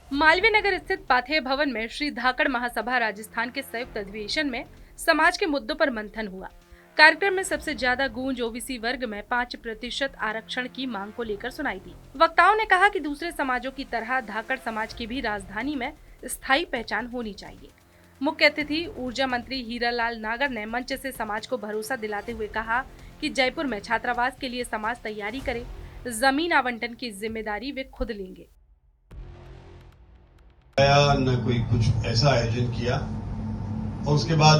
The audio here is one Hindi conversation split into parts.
मालवीय नगर स्थित पाथेय भवन में श्री धाकड़ महासभा राजस्थान के संयुक्त अधिवेशन में समाज के मुद्दों पर मंथन हुआ। कार्यक्रम में सबसे ज्यादा गूंज ओबीसी वर्ग में 5% आरक्षण की मांग को लेकर सुनाई दी। वक्ताओं ने कहा कि दूसरे समाजों की तरह धाकड़ समाज की भी राजधानी में स्थायी पहचान होनी चाहिए। मुख्य अतिथि ऊर्जा मंत्री हीरालाल नागर ने मंच से समाज को भरोसा दिलाते हुए कहा कि जयपुर में छात्रावास के लिए समाज तैयारी करे, जमीन आवंटन की जिम्मेदारी वे खुद लेंगे। न कोई कुछ ऐसा आयोजन किया और उसके बाद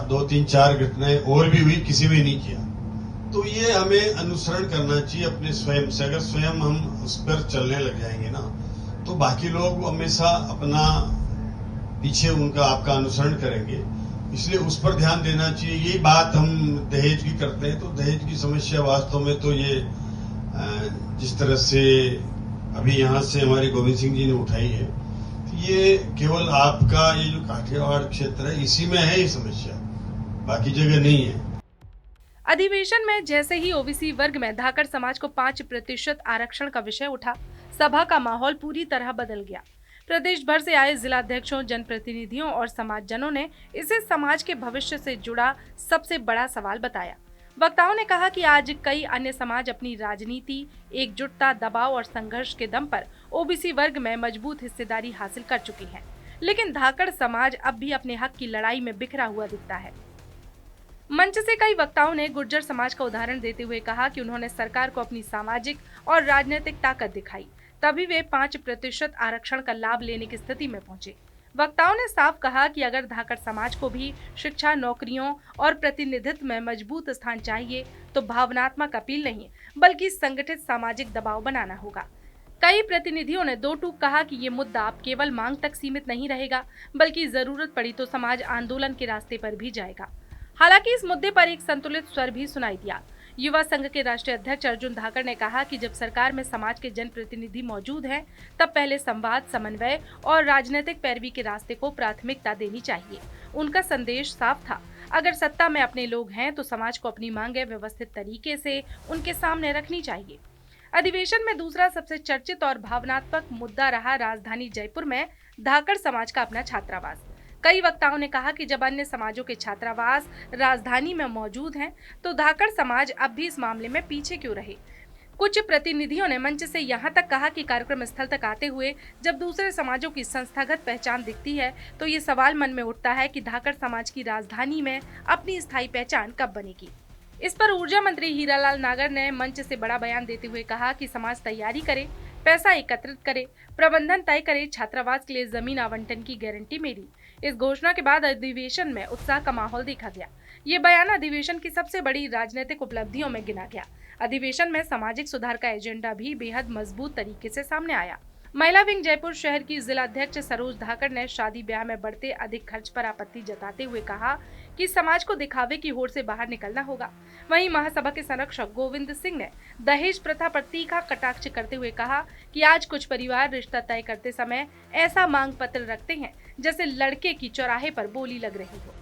2-3-4 घटनाएं और भी हुई, किसी भी नहीं किया। तो ये हमें अनुसरण करना चाहिए अपने स्वयं से। अगर स्वयं हम उस पर चलने लग जाएंगे ना, तो बाकी लोग हमेशा अपना पीछे उनका आपका अनुसरण करेंगे। इसलिए उस पर ध्यान देना चाहिए। यही बात हम दहेज की करते हैं, तो दहेज की समस्या वास्तव में तो ये जिस तरह से अभी यहाँ से हमारे गोविंद सिंह जी ने उठाई है, ये केवल आपका ये जो काठियावाड़ क्षेत्र है इसी में है ये समस्या, बाकी जगह नहीं है। अधिवेशन में जैसे ही ओबीसी वर्ग में धाकड़ समाज को 5% आरक्षण का विषय उठा, सभा का माहौल पूरी तरह बदल गया। प्रदेश भर से आए जिलाध्यक्षों, जनप्रतिनिधियों और समाजजनों ने इसे समाज के भविष्य से जुड़ा सबसे बड़ा सवाल बताया। वक्ताओं ने कहा कि आज कई अन्य समाज अपनी राजनीति, एकजुटता, दबाव और संघर्ष के दम पर ओबीसी वर्ग में मजबूत हिस्सेदारी हासिल कर चुकी है, लेकिन धाकड़ समाज अब भी अपने हक की लड़ाई में बिखरा हुआ दिखता है। मंच से कई वक्ताओं ने गुर्जर समाज का उदाहरण देते हुए कहा कि उन्होंने सरकार को अपनी सामाजिक और राजनीतिक ताकत दिखाई, तभी वे 5% आरक्षण का लाभ लेने की स्थिति में पहुंचे। वक्ताओं ने साफ कहा कि अगर धाकड़ समाज को भी शिक्षा, नौकरियों और प्रतिनिधित्व में मजबूत स्थान चाहिए तो भावनात्मक अपील नहीं बल्कि संगठित सामाजिक दबाव बनाना होगा। कई प्रतिनिधियों ने दो टूक कहा कि ये मुद्दा अब केवल मांग तक सीमित नहीं रहेगा, बल्कि जरूरत पड़ी तो समाज आंदोलन के रास्ते पर भी जाएगा। हालांकि इस मुद्दे पर एक संतुलित स्वर भी सुनाई दिया। युवा संघ के राष्ट्रीय अध्यक्ष अर्जुन धाकड़ ने कहा कि जब सरकार में समाज के जनप्रतिनिधि मौजूद हैं, तब पहले संवाद, समन्वय और राजनीतिक पैरवी के रास्ते को प्राथमिकता देनी चाहिए। उनका संदेश साफ था, अगर सत्ता में अपने लोग हैं तो समाज को अपनी मांगें व्यवस्थित तरीके से उनके सामने रखनी चाहिए। अधिवेशन में दूसरा सबसे चर्चित और भावनात्मक मुद्दा रहा राजधानी जयपुर में धाकड़ समाज का अपना छात्रावास। कई वक्ताओं ने कहा कि जब अन्य समाजों के छात्रावास राजधानी में मौजूद हैं, तो धाकड़ समाज अब भी इस मामले में पीछे क्यों रहे। कुछ प्रतिनिधियों ने मंच से यहाँ तक कहा कि कार्यक्रम स्थल तक आते हुए जब दूसरे समाजों की संस्थागत पहचान दिखती है, तो ये सवाल मन में उठता है कि धाकड़ समाज की राजधानी में अपनी स्थायी पहचान कब बनेगी। इस पर ऊर्जा मंत्री हीरालाल नागर ने मंच से बड़ा बयान देते हुए कहा कि समाज तैयारी करे, पैसा एकत्रित करे, प्रबंधन तय करे, छात्रावास के लिए जमीन आवंटन की गारंटी मेरी। इस घोषणा के बाद अधिवेशन में उत्साह का माहौल देखा गया। ये बयान अधिवेशन की सबसे बड़ी राजनीतिक उपलब्धियों में गिना गया। अधिवेशन में सामाजिक सुधार का एजेंडा भी बेहद मजबूत तरीके से सामने आया। महिला विंग जयपुर शहर की जिलाध्यक्ष सरोज धाकड़ ने शादी ब्याह में बढ़ते अधिक खर्च पर आपत्ति जताते हुए कहा कि समाज को दिखावे की होड़ से बाहर निकलना होगा। वहीं महासभा के संरक्षक गोविंद सिंह ने दहेज प्रथा पर तीखा कटाक्ष करते हुए कहा कि आज कुछ परिवार रिश्ता तय करते समय ऐसा मांग पत्र रखते हैं जैसे लड़के की चौराहे पर बोली लग रही हो।